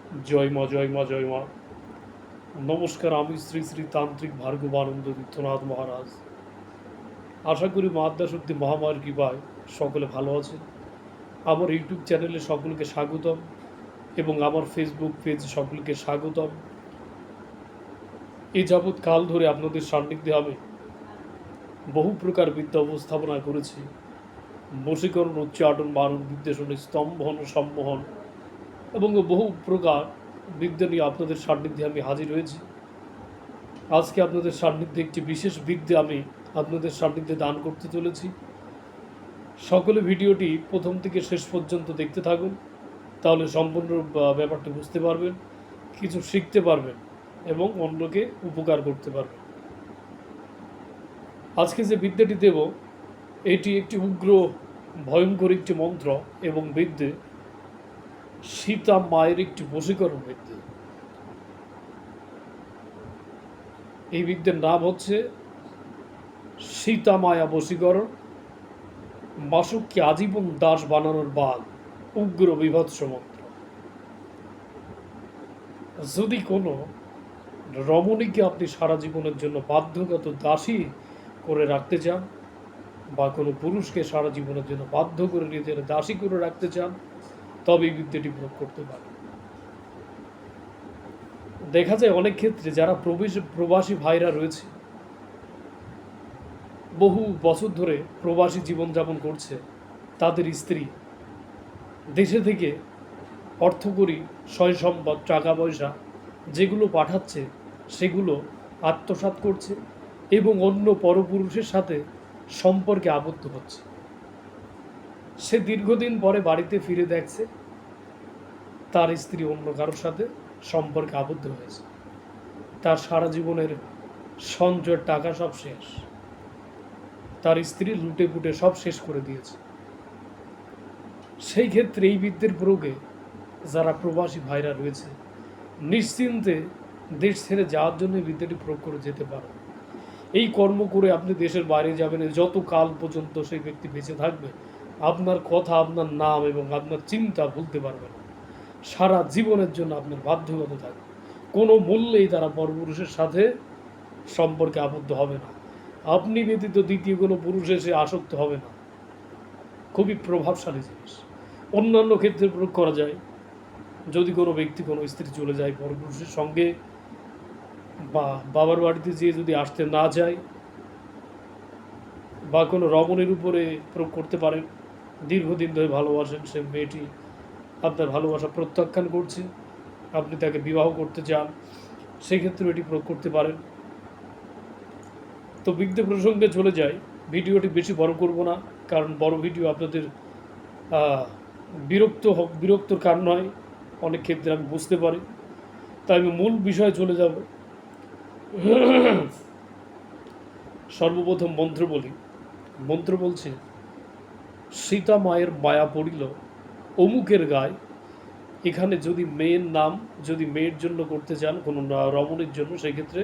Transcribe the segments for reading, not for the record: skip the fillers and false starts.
জয় মা, জয় মা, জয় মা। নমস্কার, আমি শ্রী শ্রী তান্ত্রিক ভার্গবানন্দ তীর্থনাথ মহারাজ। আশা করি মা আদ্যাশক্তি মহামায়ার কৃপায় সকলে ভালো আছেন। আমার ইউটিউব চ্যানেলে সকলকে স্বাগতম এবং আমার ফেসবুক পেজ সকলকে স্বাগতম। এ যাবৎ কাল ধরে আপনাদের সান্নিধ্যে আমি বহু প্রকার বিদ্যা উপস্থাপনা করেছি। বশীকরণ, উচ্চাটন, বারণ, বিদ্বেষণ, স্তম্ভন, সম্মোহন এবং বহু প্রকার বিদ্যা নিয়ে আপনাদের সান্নিধ্যে আমি হাজির হয়েছি। আজকে আপনাদের সান্নিধ্যে একটি বিশেষ বিদ্যা আমি আপনাদের সান্নিধ্যে দান করতে চলেছি। সকলে ভিডিওটি প্রথম থেকে শেষ পর্যন্ত দেখতে থাকুন, তাহলে সম্পূর্ণ ব্যাপারটি বুঝতে পারবেন, কিছু শিখতে পারবেন এবং অন্যকে উপকার করতে পারবেন। আজকে যে বিদ্যাটি দেব এটি একটি উগ্র ভয়ঙ্কর একটি মন্ত্র এবং বিদ্যে, সীতা মায়ের একটি বশীকরণ বিদ্যে। এই বিদ্যার নাম হচ্ছে সীতা মায়া বশীকরণ, বাসককে আজীবন দাস বানানোর বাদ, উগ্র বিভৎস মন্ত্র। যদি কোনো রমণীকে আপনি সারা জীবনের জন্য বাধ্যগত দাসী করে রাখতে চান, বা কোনো পুরুষকে সারা জীবনের জন্য বাধ্য করে নিজের দাসী করে রাখতে চান, তবে এই বিদ্যাটি প্রয়োগ করতে পারেন। দেখা যায় অনেক ক্ষেত্রে যারা প্রবাসী ভাইরা রয়েছে, বহু বছর ধরে প্রবাসী জীবনযাপন করছে, তাদের স্ত্রী দেশে থেকে অর্থকরী, সয় সম্পদ, টাকা পয়সা যেগুলো পাঠাচ্ছে সেগুলো আত্মসাৎ করছে এবং অন্য পরপুরুষের সাথে সম্পর্কে আবদ্ধ হচ্ছে। সে দীর্ঘদিন পরে বাড়িতে ফিরে দেখছে তার স্ত্রী অন্য কারোর সাথে সম্পর্কে আবদ্ধ হয়েছে। তার সারা জীবনের সঞ্চয়ের টাকা সব শেষ, তার স্ত্রী লুটে পুটে সব শেষ করে দিয়েছে। সেই ক্ষেত্রে এই বিদ্যের প্রয়োগে যারা প্রবাসী ভাইরা রয়েছে, নিশ্চিন্তে দেশ ছেড়ে যাওয়ার জন্য এই বিদ্যাটি প্রয়োগ করে যেতে পারে। এই কর্ম করে আপনি দেশের বাইরে যাবেন, যত কাল পর্যন্ত সেই ব্যক্তি বেঁচে থাকবে আপনার কথা, আপনার নাম এবং আপনার চিন্তা ভুলতে পারবে না। সারা জীবনের জন্য আপনার বাধ্যগত থাকবে। কোনো মূল্যেই তারা পরপুরুষের সাথে সম্পর্কে আবদ্ধ হবে না। আপনি ব্যতীত দ্বিতীয় কোনো পুরুষে সে আসক্ত হবে না। খুবই প্রভাবশালী জিনিস। অন্যান্য ক্ষেত্রে প্রয়োগ করা যায়। যদি কোনো ব্যক্তি, কোনো স্ত্রী চলে যায় পরপুরুষের সঙ্গে, বা বাবার বাড়িতে যেয়ে যদি আসতে না যায়, বা কোনো রমণীর উপরে প্রয়োগ করতে পারেন। দীর্ঘদিন ধরে ভালোবাসেন, সে মেয়েটি আপনার ভালোবাসা প্রত্যাখ্যান করছে, আপনি তাকে বিবাহ করতে চান, সেক্ষেত্রে এটি প্রয়োগ করতে পারেন। তো বিদ্যে প্রসঙ্গে চলে যায়। ভিডিওটি বেশি বড় করব না, কারণ বড় ভিডিও আপনাদের বিরক্তর কারণ হয় অনেক ক্ষেত্রে, আমি বুঝতে পারি। তাই আমি মূল বিষয়ে চলে যাব। সর্বপ্রথম মন্ত্র বলি। মন্ত্র বলছে, সীতা মায়ের মায়া পড়িল অমুকের গায়ে। এখানে যদি মেয়ের নাম, যদি মেয়ের জন্য করতে চান, কোনো রমণীর জন্য, সেক্ষেত্রে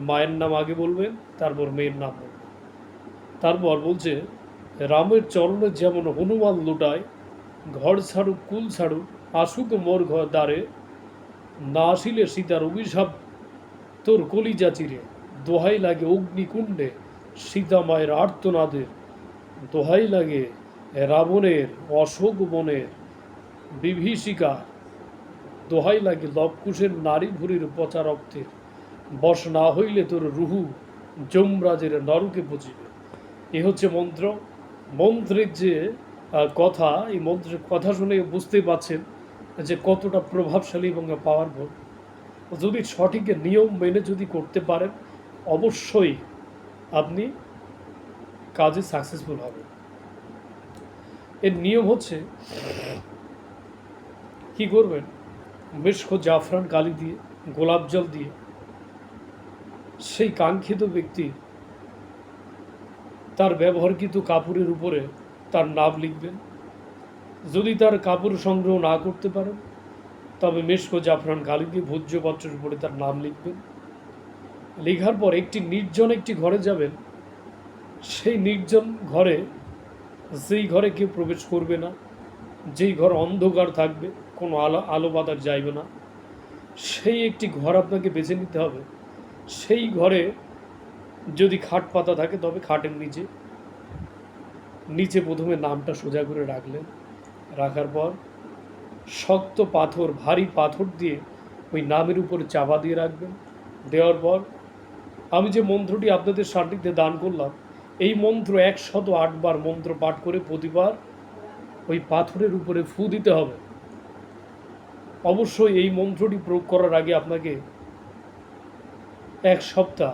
মায়ের নাম আগে বলবেন, তারপর মেয়ের নাম বলবেন। তারপর বলছে, রামের চরণে যেমন হনুমান লুটায়, ঘর ছাড়ুক কুল ছাড়ুক আসুক মোর ঘর দ্বারে, না আসিলে সীতার অভিশাপ তোর কলিজা চিরে, দোহাই লাগে অগ্নিকুণ্ডে সীতা মায়ের আর্তনাদের, দোহাই লাগে রাবণের অশোক বনের বিভীষিকা, দোহাই লাগে লবকুশের নারী ভুরির পচা রক্তের, বশ না হইলে তোর রুহু যমরাজের নরকে পচিবে। এ হচ্ছে মন্ত্র। মন্ত্রের যে কথা, এই মন্ত্রের কথা শুনে বুঝতেই পারছেন যে কতটা প্রভাবশালী এবং পাওয়ারফুল। যদি সঠিক নিয়ম মেনে যদি করতে পারেন, অবশ্যই আপনি কাজে সাকসেসফুল হবেন। এর নিয়ম হচ্ছে, কি করবেন, মেশক জাফরান কালি দিয়ে, গোলাপ জল দিয়ে সেই কাঙ্ক্ষিত ব্যক্তি তার ব্যবহারকৃত কাপড়ের উপরে তার নাম লিখবেন। যদি তার কাপড় সংগ্রহ না করতে পারেন, তবে মেশক জাফরান কালি দিয়ে ভোজ্যপত্রের উপরে তার নাম লিখবেন। লেখার পর একটি নির্জন একটি ঘরে যাবেন। সেই নির্জন ঘরে, যেই ঘরে কেউ প্রবেশ করবে না, যেই ঘর অন্ধকার থাকবে, কোনো আলো আলো বাতাস যাইবে না, সেই একটি ঘর আপনাকে বেছে নিতে হবে। সেই ঘরে যদি খাট পাতা থাকে তবে খাটের নিচে নিচে প্রথমে নামটা সোজা করে রাখলেন। রাখার পর শক্ত পাথর, ভারী পাথর দিয়ে ওই নামের উপরে চাপা দিয়ে রাখবেন। দেওয়ার পর আমি যে মন্ত্রটি আপনাদের সান্নিধ্যে দান করলাম, এই মন্ত্র 108 বার মন্ত্র পাঠ করে প্রতিবার ওই পাথরের উপরে ফু দিতে হবে। অবশ্যই এই মন্ত্রটি প্রয়োগ করার আগে আপনাকে 1 সপ্তাহ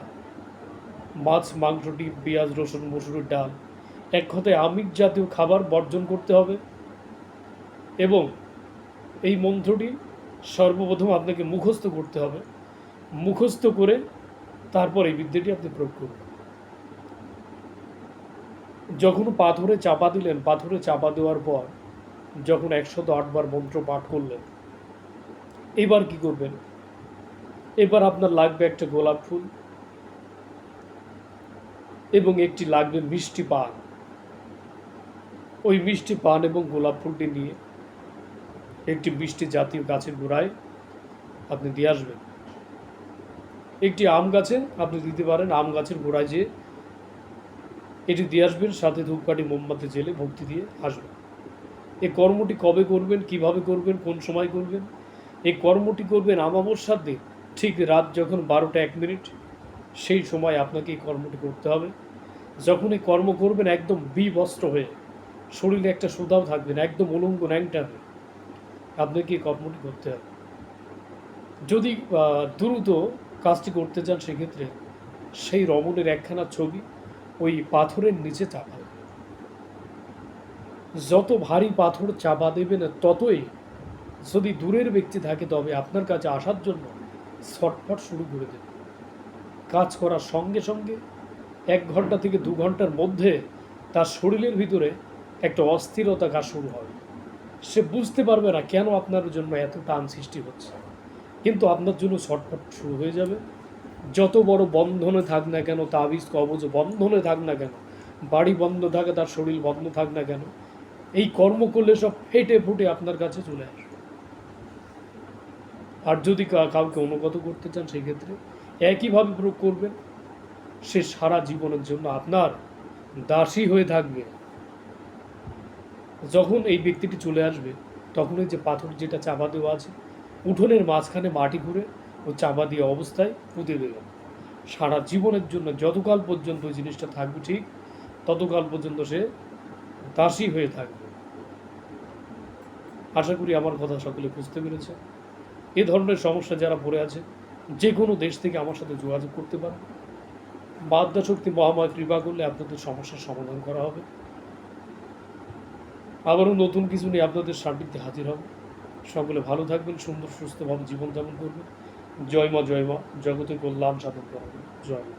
মাছ, মাংস, ডিম, পেঁয়াজ, রসুন, মসুরের ডাল, এক কথায় আমিষ জাতীয় খাবার বর্জন করতে হবে। এবং এই মন্ত্রটি সর্বপ্রথম আপনাকে মুখস্থ করতে হবে। মুখস্থ করে তারপর এই বিদ্যাটি আপনি প্রয়োগ করবেন। যখন পাথরে চাপা দিলেন, পাথরে চাপা দেওয়ার পর যখন 108 বার মন্ত্র পাঠ করলেন, এবার কি করবেন? এবার আপনার লাগবে একটা গোলাপ ফুল এবং একটি লাগবে মিষ্টি পান। ওই মিষ্টি পান এবং গোলাপ ফুলটি নিয়ে একটি মিষ্টি জাতীয় গাছের গোড়ায় আপনি দিয়ে আসবেন। একটি আম গাছে আপনি দিতে পারেন, আম গাছের গোড়ায় যেয়ে এটি দিয়ে আসবেন, সাথে ধূপকাঠি, মোমবাতি জেলে ভক্তি দিয়ে আসবেন। এই কর্মটি কবে করবেন, কিভাবে করবেন, কোন সময় করবেন? এই কর্মটি করবেন অমাবস্যার দিন, ঠিক রাত যখন 12টা 1 মিনিট, সেই সময় আপনাকে এই কর্মটি করতে হবে। যখন এই কর্ম করবেন একদম বিবস্ত্র হয়ে, শরীরে একটা সুদাও থাকবে না, একদম উলঙ্গ ন্যাংটা হয়ে আপনাকে এই কর্মটি করতে হবে। যদি দ্রুত কাজটি করতে চান, সেক্ষেত্রে সেই রমণের একখানা ছবি ওই পাথরের নিচে চাপা দেবে। যত ভারী পাথর চাপা দেবেন ততই যদি দূরের ব্যক্তি থাকে তবে আপনার কাছে আসার জন্য ছটফট শুরু করে দেবে। কাজ করার সঙ্গে সঙ্গে 1 ঘন্টা থেকে 2 ঘন্টার মধ্যে তার শরীরের ভিতরে একটা অস্থিরতা কাজ শুরু হবে। সে বুঝতে পারবে না কেন আপনার জন্য এত টান সৃষ্টি হচ্ছে, কিন্তু আপনার জন্য ছটফট শুরু হয়ে যাবে। যত বড় বন্ধনে থাক না কেন, তাবিজ কবজ বন্ধনে থাক না কেন, বাড়ি বন্ধ থাকে, তার শরীর বন্ধ থাক না কেন, এই কর্ম করলে সব ফেটে ফুটে আপনার কাছে চলে আসবে। আর যদি কাউকে অনুগত করতে চান, সেই ক্ষেত্রে একইভাবে প্রয়োগ করবেন। সে সারা জীবনের জন্য আপনার দাসী হয়ে থাকবে। যখন এই ব্যক্তিটি চলে আসবে, তখন এই যে পাথর যেটা চাপা দেওয়া আছে, উঠোনের মাঝখানে মাটি ঘুরে ও চাপা দিয়ে অবস্থায় পুঁতে দেবেন। সারা জীবনের জন্য যতকাল পর্যন্ত ওই জিনিসটা থাকবে ঠিক, ততকাল পর্যন্ত সে দাসী হয়ে থাকবে। আশা করি আমার কথা সকলে বুঝতে পেরেছে। এ ধরনের সমস্যা যারা পড়ে আছে, যে কোনো দেশ থেকে আমার সাথে যোগাযোগ করতে পারে। বাদ্যাশক্তি মহাময় কৃপা করলে আপনাদের সমস্যার সমাধান করা হবে। আবারও নতুন কিছু নিয়ে আপনাদের সান্নিধ্যে হাজির হবে। সকলে ভালো থাকবেন, সুন্দর সুস্থভাবে জীবনযাপন করবেন। জয় মা, জয় মা, জগতের কল্যাণ সাধন করাবেন। জয় মা।